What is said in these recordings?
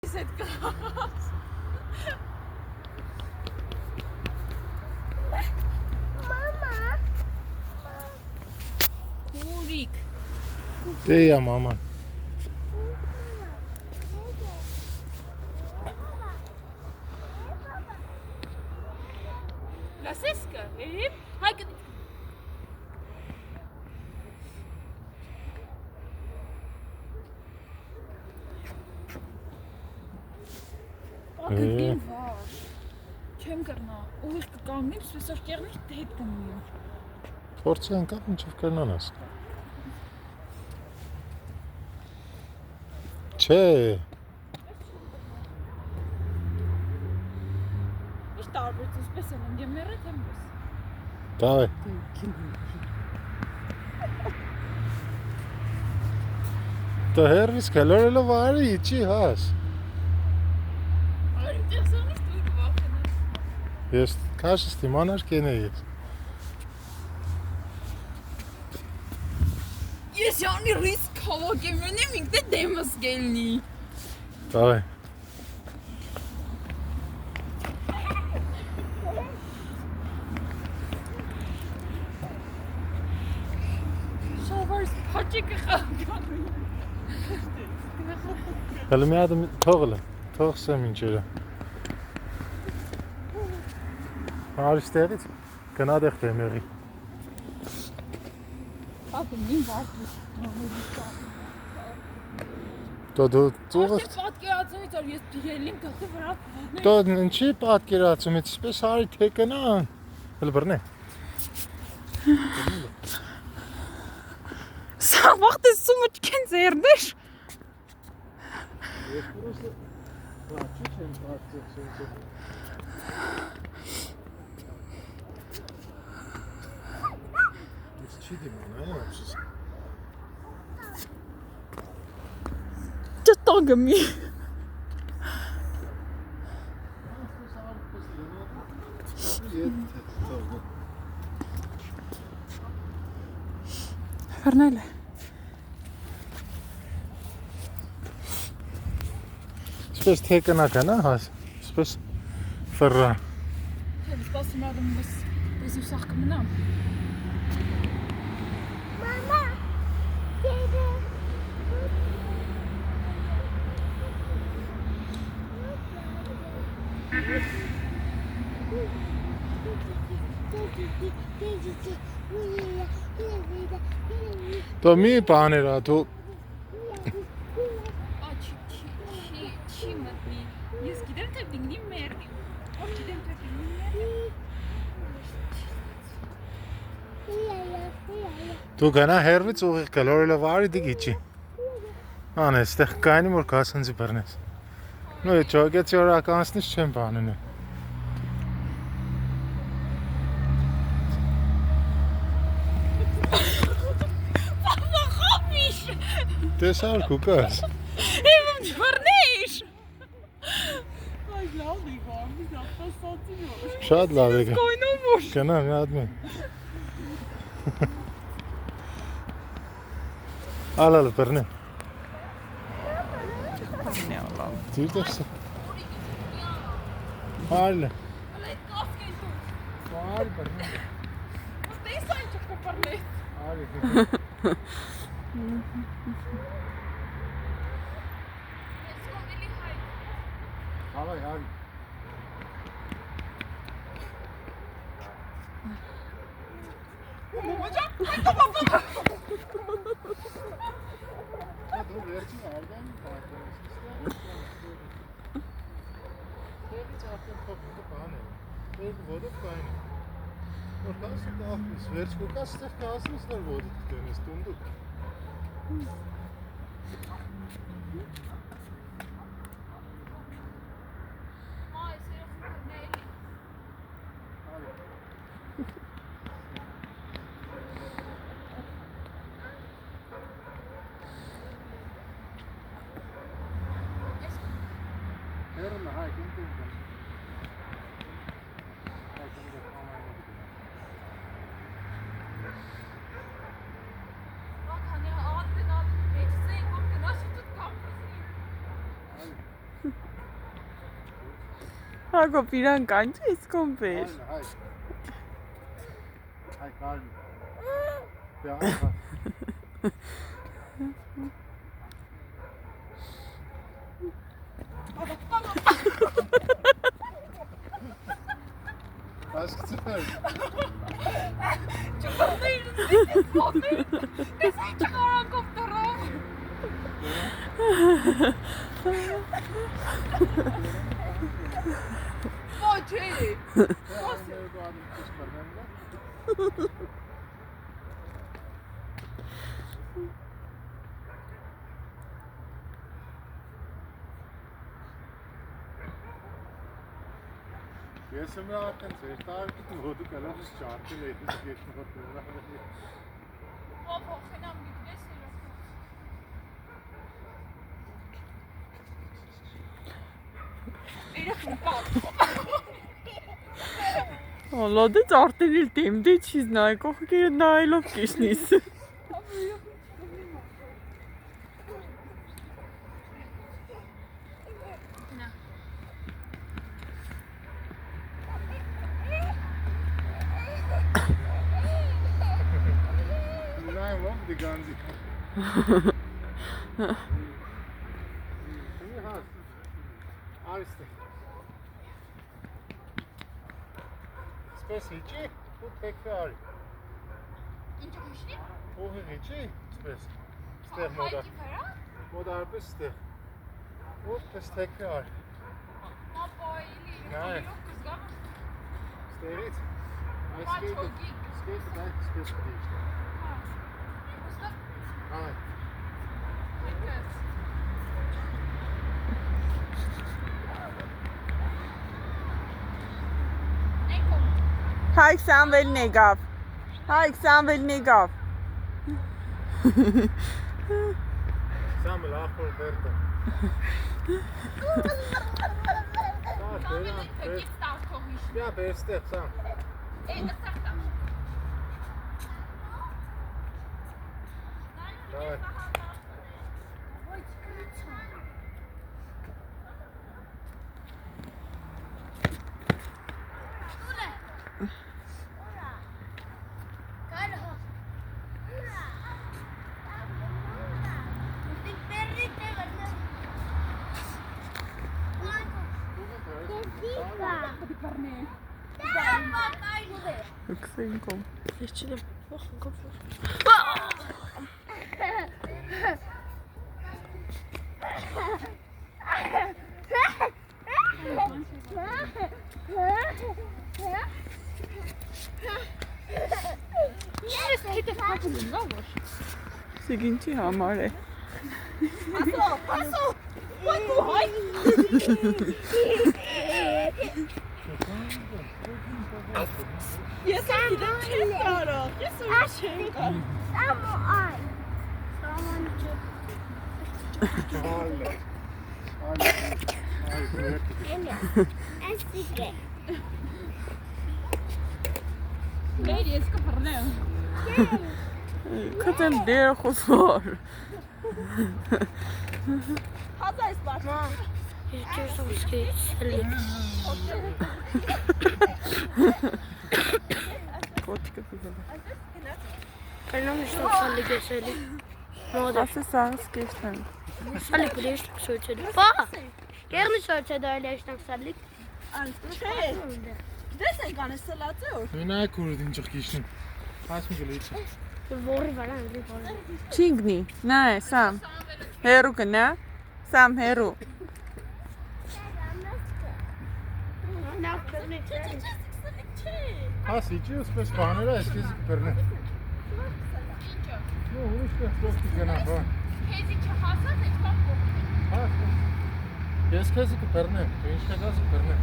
Mama. Kurik. Deia, mama. La Siska. Hai că Ակգին վար, չեմ կրնա, ուղիղ կկանգնիմ, սպեսար կեղնիշ հետ կնիմ։ Փորձի անկապ ինչև կրնանաս։ Չէ։ Ինչ տարբերություն սպես են եմ մերետ եմ ես։ Դավայ։ Դո հերվիս կլորելը վարի իջի հաս։ Արիմ տեղսանիշ դույք վախենաս։ Ես քաշս դիմանար կենե ես։ Ես յանի ռիսկ հավակ եմ ենեմ ինքն է դեմս գելնի։ Դավայ։ Շավարս պաճիկը խաղգան։ Հələ մի հատ թողը, թողսեմ ինչերը։ Արիշտեղից գնադեղ դեմերի։ Ապը մին վարդու։ Դու ծուղը։ Արդեն պատկերացումից որ ես դիրելին կղի վրա պատներ։ Դու ինչի պատկերացումից, սպես արի թե կնան։ Հələ բռնե։ Սա վաղտ է սումը չքեն ձերնեշ։ Ես պրոսը պրաչի չեմ պրացեցում։ Ես չի դիմանա, ապսես։ Չտագը մի։ Հեռնել է։ Սպես թե կնական, հաս, սպես վրա։ Եմ սպասում ադում ես դեսիվ սաղ կմնամ։ Mama. Dede. Դու մի բաներ դու Չի մտնի։ Ես գիտեմ թե դինգնի մերնի։ Ով գիտեմ թե դինգնի մերնի։ դու գնա հերվից ուղիղ կլորելը վարի դիգիչի։ Անես, տեղ կայնի որ կասնձի բռնես։ Նույ ճոգեց օրականցնից չեմ բանենը։ Խապիշ։ Տեսար կուկաս։ Եմ դվարնեշ։ Այ լավ է վամ, ես ապասացի որ։ Շատ լավ է։ Կոյնում որ։ Գնա մի հատ մի։ Ալալ բռնե։ Դիրտեսը։ Արլը։ Ալա այդ կասկեն դու։ Արլ բռնե։ Ստես այն չկպռնես։ Արի։ Հավայ, արի։ Դու վերջին արդեն պատերես։ Դերից արդեն փոքր բան է։ Դու ոտով կային։ Որ կասու դախնես, վերջ կուկաս ստեղ կասնես նոր ոտով կտենես տունդուկ։ Հերնա հայ կինտունդը։ Հայ կինտունդը կամայնը գիտում։ Ահա, ահա, ահա, ահա, ահա, ահա, ահա, ահա, ահա, ահա, ահա, Հակոբ իրան կանչ ես կոմպեր։ Հայ կալմ։ Aşkım. Ես եմ ատեն ձեր տարիք մոդը կլავს չարքել է դից ես մոտենա։ Ո՞վ խնամ գիտես իրոք։ Լոդը ծարտերիլ տեմդի չիզ նայ կողքերը նայելով կիշնիս։ Ganzi. Ariste. Spesici, bu tekrar. İnce kuşlu? Bu hiçi, spes. Steh moda. Moda arbiste. Bu pes tekrar. Nein. Sterit. Skate da spes işte. Hi. Հայք Սամվել նեգավ։ Հայք Սամվել նեգավ։ Սամվել ախոր բերտը։ Բյա բերստեղ Սամ։ Давай. Քսենկոմ։ Ես չեմ խոքով։ Սիգինչի համար է։ Ասո, ոյ ոյ։ Ես անգամ չեմ կարող։ Ես ուրիշ չեմ կարող։ Samo ay. Saman Esike. Մեր ես կփռնեմ։ Քտեմ դեր խոսոր։ Հազա ես բաց։ Կոթիկը ֆիզել։ Կայնոմ նշտով սալի գեսելի։ Ասե սանս կեշտեն։ Սալի կրեշտք սոյցելի։ Պա, կեղնի սոյցե դայլ եշտանք սալիք։ Չէ։ Դես ենք անես սլացը որ։ Մենակ ուր դինջող կիշնի։ Հասմի գլիչ։ Որի վարան, որի վարան։ Չինգնի, նայ, Սամ։ Հերու կնա։ Սամ հերու։ Նավ կրնի։ Հաս իջի ուսպես բաները այսքեզ կպերնե։ Ну, ուրիշ կեստով կգնա, բա։ Քեզի չհասած եք բան կողմ։ Հաս։ Ես քեզի կպերնեմ, դու ինչ կգաս կպերնեմ։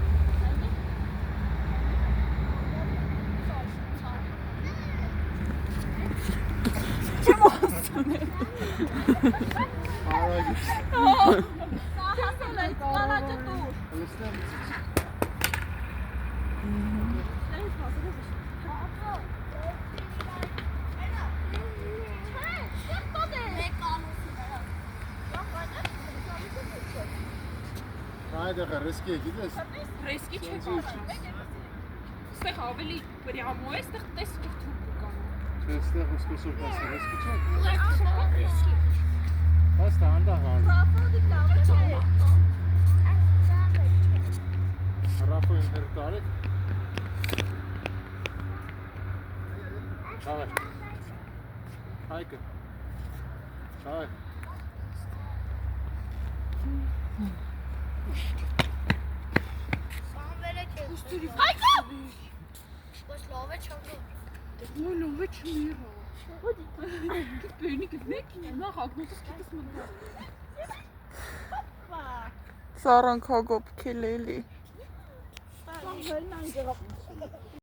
Արագից։ Սահասել եք, կարաճը դուր։ Լսնեմ։ Այդեղ ռիսկի է, գիտես։ Ռեսկի չէ կարող։ Ստեղ ավելի պրյամո է, ստեղ տեսք թուրք կա։ Այստեղ ուսկսուր կասը ռիսկի չէ։ Ռեսկի։ Բաստա անդա հան։ Ռաֆո ինտերտարեք։ Շավեր։ Հայկը։ Շավեր։ Հայկա։ Ոչ լավ է չանք։ Ո՞ն ով է չմիռա։ Բերնի գտնեք, նա հագնոտս կիտս մտա։ Սարանք հագոպ քելելի։ Հելն անգրապ։